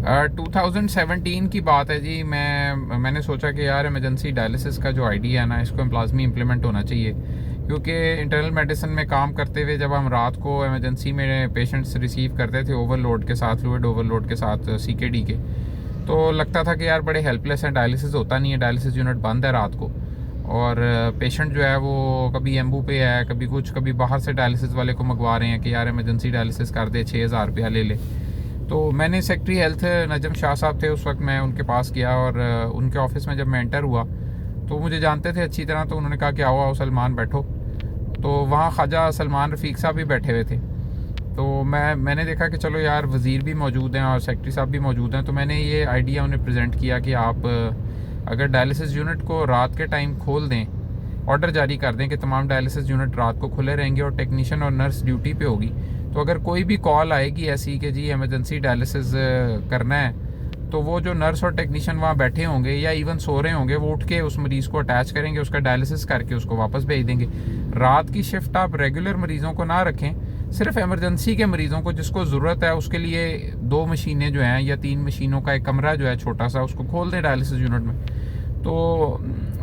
2017 की बात है जी। मैंने सोचा कि यार इमरजेंसी डायलिसिस का जो आइडिया है ना, इसको प्लाज्मी इंप्लीमेंट होना चाहिए, क्योंकि इंटरनल मेडिसिन में काम करते हुए जब हम रात को इमरजेंसी में पेशेंट्स रिसीव करते थे ओवरलोड के साथ, फ्लूइड ओवरलोड के साथ, सीकेडी के, तो लगता था कि यार बड़े हेल्पलेस हैं, डायलिसिस होता नहीं है, डायलिसिस यूनिट बंद है रात को, और पेशेंट जो है वो कभी एम्बू पे है, कभी कुछ, कभी बाहर से डायलिसिस वाले को मंगवा रहे हैं कि यार इमरजेंसी डायलिसिस कर दे, 6,000 रुपया ले ले। तो मैंने सेक्रेटरी हेल्थ नजम शाह साहब थे उस वक्त, मैं उनके पास गया, और उनके ऑफिस में जब मैं एंटर हुआ तो मुझे जानते थे अच्छी तरह, तो उन्होंने कहा कि आओ सलमान बैठो। तो वहाँ ख्वाजा सलमान रफ़ीक साहब भी बैठे हुए थे। तो मैंने देखा कि चलो यार वज़ीर भी मौजूद हैं और सेक्रेटरी साहब भी मौजूद हैं, तो मैंने ये आइडिया उन्हें प्रेजेंट किया कि आप अगर डायलिसिस यूनिट को रात के टाइम खोल दें, ऑर्डर जारी कर दें कि तमाम डायलिसिस यूनिट रात को खुले रहेंगे और टेक्नीशियन और नर्स ड्यूटी पे होगी, तो अगर कोई भी कॉल आएगी ऐसी कि जी इमरजेंसी डायलिसिस करना है, तो वो जो नर्स और टेक्नीशियन वहाँ बैठे होंगे या इवन सो रहे होंगे, वो उठ के उस मरीज़ को अटैच करेंगे, उसका डायलिसिस करके उसको वापस भेज देंगे। रात की शिफ्ट आप रेगुलर मरीज़ों को ना रखें, सिर्फ इमरजेंसी के मरीज़ों को जिसको ज़रूरत है उसके लिए 2 मशीनें जो हैं या 3 मशीनों का एक कमरा जो है छोटा सा, उसको खोल दें डायलिसिस यूनिट में। तो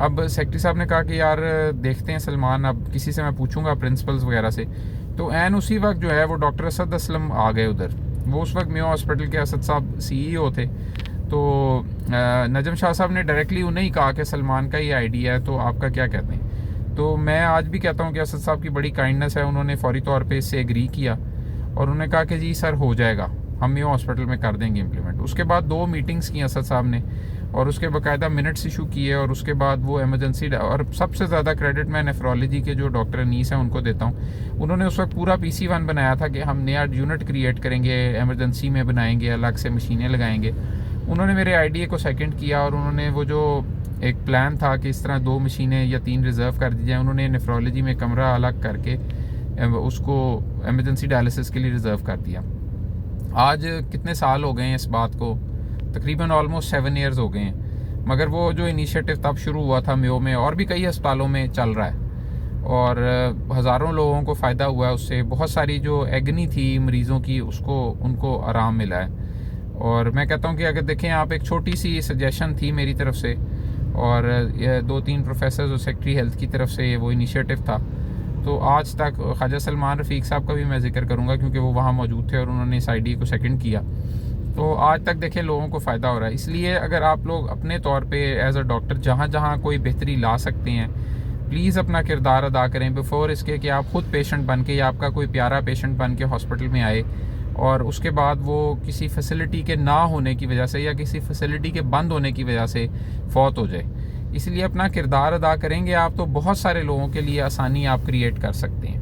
अब सेक्रेटरी साहब ने कहा कि यार देखते हैं सलमान, अब किसी से मैं पूछूंगा प्रिंसिपल्स वगैरह से। तो एन उसी वक्त जो है वो डॉक्टर असद असलम आ गए उधर। वो उस वक्त मेयो हॉस्पिटल के असद साहब CEO थे। तो नजम शाह साहब ने डायरेक्टली उन्हें ही कहा कि सलमान का ये आइडिया है, तो आपका क्या कहते हैं। तो मैं आज भी कहता हूँ कि असद साहब की बड़ी काइंडनेस है, उन्होंने फौरी तौर पर इससे एग्री किया और उन्होंने कहा कि जी सर हो जाएगा, हम मेयो हॉस्पिटल में कर देंगे इम्प्लीमेंट। उसके बाद 2 मीटिंग्स की असद साहब ने और उसके बाकायदा मिनट्स इशू किए, और उसके बाद वो इमरजेंसी, और सबसे ज़्यादा क्रेडिट मैं नेफ्रोलॉजी के जो डॉक्टर अनीस हैं उनको देता हूँ। उन्होंने उस वक्त पूरा PC1 बनाया था कि हम नया यूनिट क्रिएट करेंगे, इमरजेंसी में बनाएंगे, अलग से मशीनें लगाएंगे। उन्होंने मेरे आइडिया को सेकंड किया और उन्होंने वो जो एक प्लान था कि इस तरह 2 मशीनें या 3 रिज़र्व कर दी जाए, उन्होंने नेफ्रोलॉजी में कमरा अलग करके उसको इमरजेंसी डायलिसिस के लिए रिज़र्व कर दिया। आज कितने साल हो गए हैं इस बात को, तकरीबन ऑलमोस्ट 7 ईयर्स हो गए हैं, मगर वो जो इनिशिएटिव तब शुरू हुआ था मेयो में, और भी कई अस्पतालों में चल रहा है, और हज़ारों लोगों को फ़ायदा हुआ है उससे। बहुत सारी जो एगनी थी मरीज़ों की, उसको उनको आराम मिला है। और मैं कहता हूँ कि अगर देखें आप, एक छोटी सी सजेशन थी मेरी तरफ से, और 2-3 प्रोफेसर और सेक्रेटरी हेल्थ की तरफ से वो इनिशिएटिव था। तो आज तक ख्वाजा सलमान रफ़ीक साहब का भी मैं जिक्र करूँगा, क्योंकि वो वहाँ मौजूद थे और उन्होंने इस आइडिया को सेकंड किया। तो आज तक देखें लोगों को फ़ायदा हो रहा है। इसलिए अगर आप लोग अपने तौर पे एज अ डॉक्टर जहाँ जहाँ कोई बेहतरी ला सकते हैं, प्लीज़ अपना किरदार अदा करें बिफोर इसके कि आप ख़ुद पेशेंट बन के या आपका कोई प्यारा पेशेंट बन के हॉस्पिटल में आए, और उसके बाद वो किसी फैसिलिटी के ना होने की वजह से या किसी फैसिलिटी के बंद होने की वजह से फौत हो जाए। इसलिए अपना किरदार अदा करेंगे आप, तो बहुत सारे लोगों के लिए आसानी आप क्रिएट कर सकते हैं।